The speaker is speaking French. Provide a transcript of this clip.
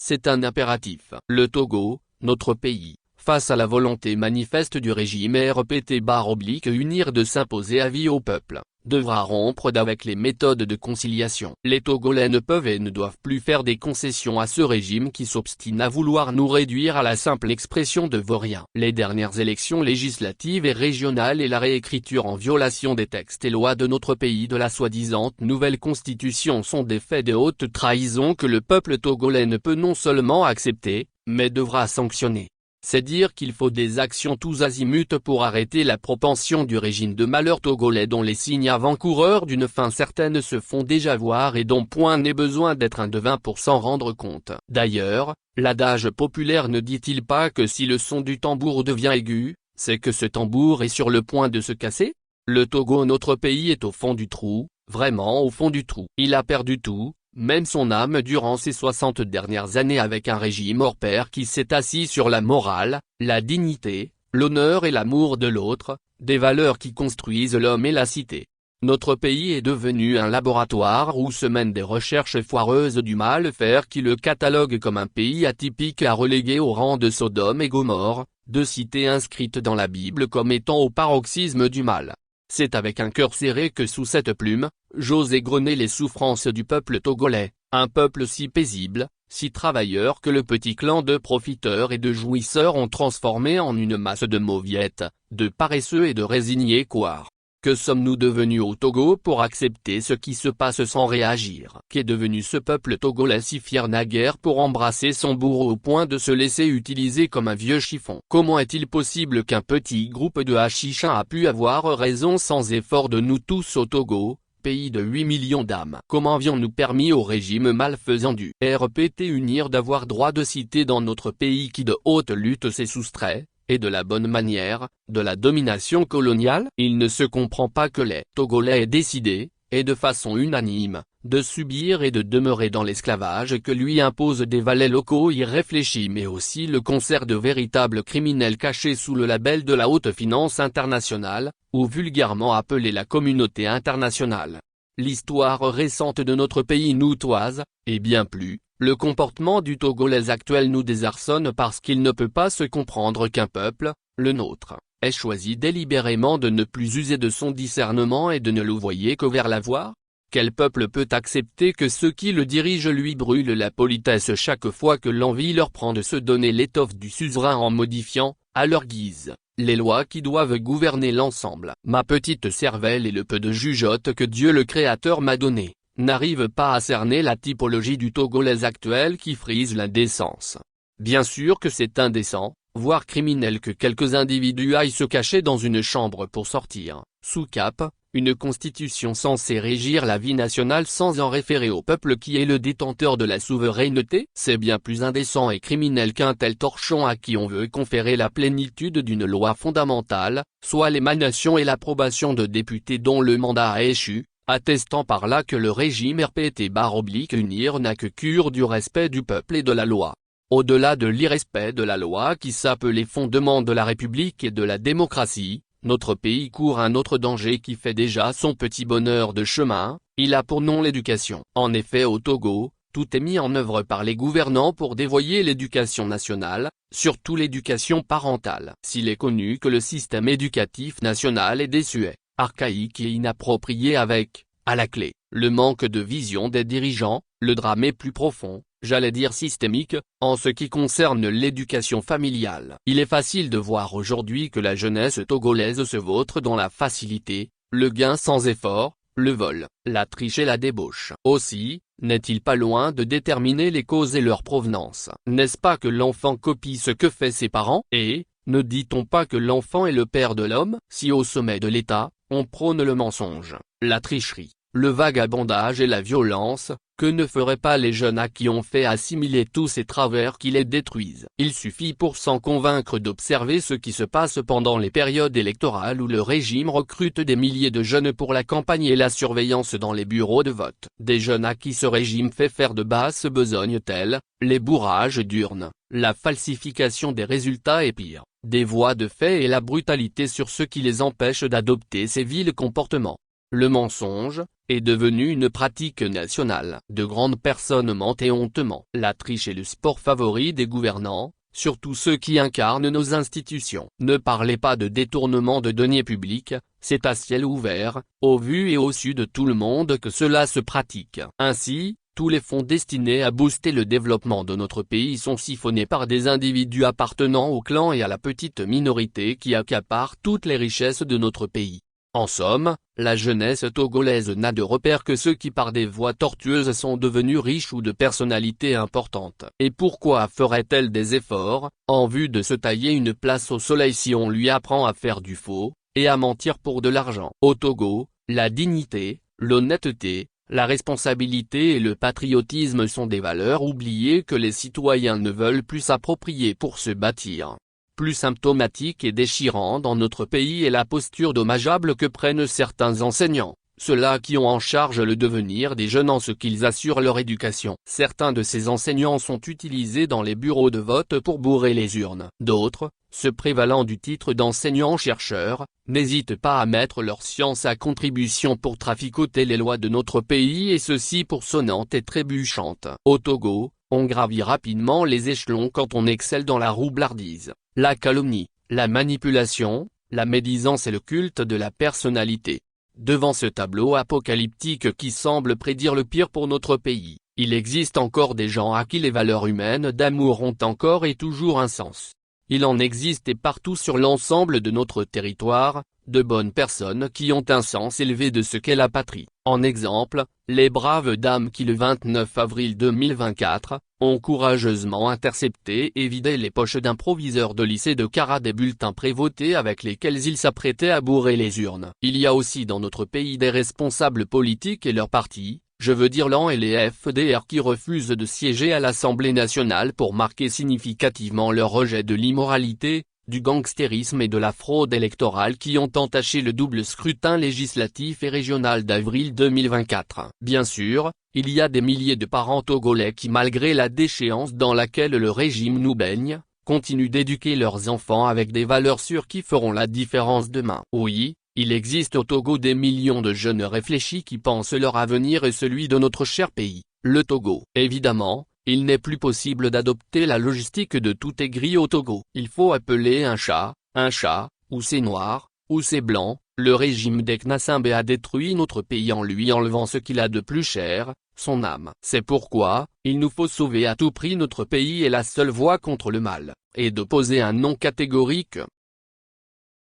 c'est un impératif. Le Togo, notre pays, face à la volonté manifeste du régime RPT-unir de s'imposer à vie au peuple, devra rompre avec les méthodes de conciliation. Les Togolais ne peuvent et ne doivent plus faire des concessions à ce régime qui s'obstine à vouloir nous réduire à la simple expression de vauriens. Les dernières élections législatives et régionales et la réécriture en violation des textes et lois de notre pays de la soi-disant nouvelle constitution sont des faits de haute trahison que le peuple togolais ne peut non seulement accepter, mais devra sanctionner. C'est dire qu'il faut des actions tous azimuts pour arrêter la propension du régime de malheur togolais dont les signes avant-coureurs d'une fin certaine se font déjà voir et dont point n'est besoin d'être un devin pour s'en rendre compte. D'ailleurs, l'adage populaire ne dit-il pas que si le son du tambour devient aigu, c'est que ce tambour est sur le point de se casser? Le Togo, notre pays, est au fond du trou, vraiment au fond du trou. Il a perdu tout, même son âme durant ces 60 dernières années avec un régime hors pair qui s'est assis sur la morale, la dignité, l'honneur et l'amour de l'autre, des valeurs qui construisent l'homme et la cité. Notre pays est devenu un laboratoire où se mènent des recherches foireuses du mal-faire qui le cataloguent comme un pays atypique à reléguer au rang de Sodome et Gomorrhe, de cités inscrites dans la Bible comme étant au paroxysme du mal. C'est avec un cœur serré que sous cette plume, j'ose égrener les souffrances du peuple togolais, un peuple si paisible, si travailleur que le petit clan de profiteurs et de jouisseurs ont transformé en une masse de mauviettes, de paresseux et de résignés couards. Que sommes-nous devenus au Togo pour accepter ce qui se passe sans réagir? Qu'est devenu ce peuple togolais si fier naguère pour embrasser son bourreau au point de se laisser utiliser comme un vieux chiffon? Comment est-il possible qu'un petit groupe de hachichins a pu avoir raison sans effort de nous tous au Togo, pays de 8 millions d'âmes? Comment avions-nous permis au régime malfaisant du RPT-unir d'avoir droit de cité dans notre pays qui de haute lutte s'est soustrait, et de la bonne manière, de la domination coloniale? Il ne se comprend pas que les Togolais aient décidé, et de façon unanime, de subir et de demeurer dans l'esclavage que lui imposent des valets locaux irréfléchis mais aussi le concert de véritables criminels cachés sous le label de la haute finance internationale, ou vulgairement appelée la communauté internationale. L'histoire récente de notre pays nous toise, et bien plus, le comportement du Togolais actuel nous désarçonne parce qu'il ne peut pas se comprendre qu'un peuple, le nôtre, ait choisi délibérément de ne plus user de son discernement et de ne louvoyer que vers l'avoir? Quel peuple peut accepter que ceux qui le dirigent lui brûlent la politesse chaque fois que l'envie leur prend de se donner l'étoffe du suzerain en modifiant, à leur guise, les lois qui doivent gouverner l'ensemble? Ma petite cervelle et le peu de jugeote que Dieu le Créateur m'a donné, n'arrivent pas à cerner la typologie du Togolais actuel qui frise l'indécence. Bien sûr que c'est indécent, voire criminel que quelques individus aillent se cacher dans une chambre pour sortir, sous cape, une constitution censée régir la vie nationale sans en référer au peuple qui est le détenteur de la souveraineté. C'est bien plus indécent et criminel qu'un tel torchon à qui on veut conférer la plénitude d'une loi fondamentale, soit l'émanation et l'approbation de députés dont le mandat a échu, attestant par là que le régime RPT-unir n'a que cure du respect du peuple et de la loi. Au-delà de l'irrespect de la loi qui sape les fondements de la République et de la démocratie, notre pays court un autre danger qui fait déjà son petit bonheur de chemin, il a pour nom l'éducation. En effet au Togo, tout est mis en œuvre par les gouvernants pour dévoyer l'éducation nationale, surtout l'éducation parentale. S'il est connu que le système éducatif national est désuet, archaïque et inapproprié avec, à la clé, le manque de vision des dirigeants, le drame est plus profond, j'allais dire systémique, en ce qui concerne l'éducation familiale. Il est facile de voir aujourd'hui que la jeunesse togolaise se vautre dans la facilité, le gain sans effort, le vol, la triche et la débauche. Aussi, n'est-il pas loin de déterminer les causes et leur provenance? N'est-ce pas que l'enfant copie ce que fait ses parents? Et, ne dit-on pas que l'enfant est le père de l'homme? Si au sommet de l'État, on prône le mensonge, la tricherie, le vagabondage et la violence, que ne feraient pas les jeunes à qui on fait assimiler tous ces travers qui les détruisent? Il suffit pour s'en convaincre d'observer ce qui se passe pendant les périodes électorales où le régime recrute des milliers de jeunes pour la campagne et la surveillance dans les bureaux de vote. Des jeunes à qui ce régime fait faire de basses besognes telles, les bourrages d'urnes, la falsification des résultats et pire, des voies de fait et la brutalité sur ceux qui les empêchent d'adopter ces vils comportements. Le mensonge est devenu une pratique nationale. De grandes personnes mentent et hontement. La triche est le sport favori des gouvernants, surtout ceux qui incarnent nos institutions. Ne parlez pas de détournement de deniers publics, c'est à ciel ouvert, au vu et au su de tout le monde que cela se pratique. Ainsi, tous les fonds destinés à booster le développement de notre pays sont siphonnés par des individus appartenant au clan et à la petite minorité qui accapare toutes les richesses de notre pays. En somme, la jeunesse togolaise n'a de repères que ceux qui par des voies tortueuses sont devenus riches ou de personnalités importantes. Et pourquoi ferait-elle des efforts, en vue de se tailler une place au soleil si on lui apprend à faire du faux, et à mentir pour de l'argent? Au Togo, la dignité, l'honnêteté, la responsabilité et le patriotisme sont des valeurs oubliées que les citoyens ne veulent plus s'approprier pour se bâtir. Plus symptomatique et déchirant dans notre pays est la posture dommageable que prennent certains enseignants, ceux-là qui ont en charge le devenir des jeunes en ce qu'ils assurent leur éducation. Certains de ces enseignants sont utilisés dans les bureaux de vote pour bourrer les urnes. D'autres, se prévalant du titre d'enseignant-chercheur, n'hésitent pas à mettre leur science à contribution pour traficoter les lois de notre pays et ceci pour sonnantes et trébuchantes. Au Togo, on gravit rapidement les échelons quand on excelle dans la roublardise, la calomnie, la manipulation, la médisance et le culte de la personnalité. Devant ce tableau apocalyptique qui semble prédire le pire pour notre pays, il existe encore des gens à qui les valeurs humaines d'amour ont encore et toujours un sens. Il en existe et partout sur l'ensemble de notre territoire, de bonnes personnes qui ont un sens élevé de ce qu'est la patrie. En exemple, les braves dames qui le 29 avril 2024, ont courageusement intercepté et vidé les poches d'un proviseur de lycée de Kara des bulletins prévotés avec lesquels ils s'apprêtaient à bourrer les urnes. Il y a aussi dans notre pays des responsables politiques et leurs partis, je veux dire l'AN et les FDR qui refusent de siéger à l'Assemblée nationale pour marquer significativement leur rejet de l'immoralité, du gangstérisme et de la fraude électorale qui ont entaché le double scrutin législatif et régional d'avril 2024. Bien sûr, il y a des milliers de parents togolais qui malgré la déchéance dans laquelle le régime nous baigne, continuent d'éduquer leurs enfants avec des valeurs sûres qui feront la différence demain. Oui, il existe au Togo des millions de jeunes réfléchis qui pensent leur avenir et celui de notre cher pays, le Togo. Évidemment, il n'est plus possible d'adopter la logistique de tout est gris au Togo. Il faut appeler un chat, ou c'est noir, ou c'est blanc. Le régime d'Eknassambé a détruit notre pays en lui enlevant ce qu'il a de plus cher, son âme. C'est pourquoi, il nous faut sauver à tout prix notre pays et la seule voie contre le mal, est d'opposer un non catégorique.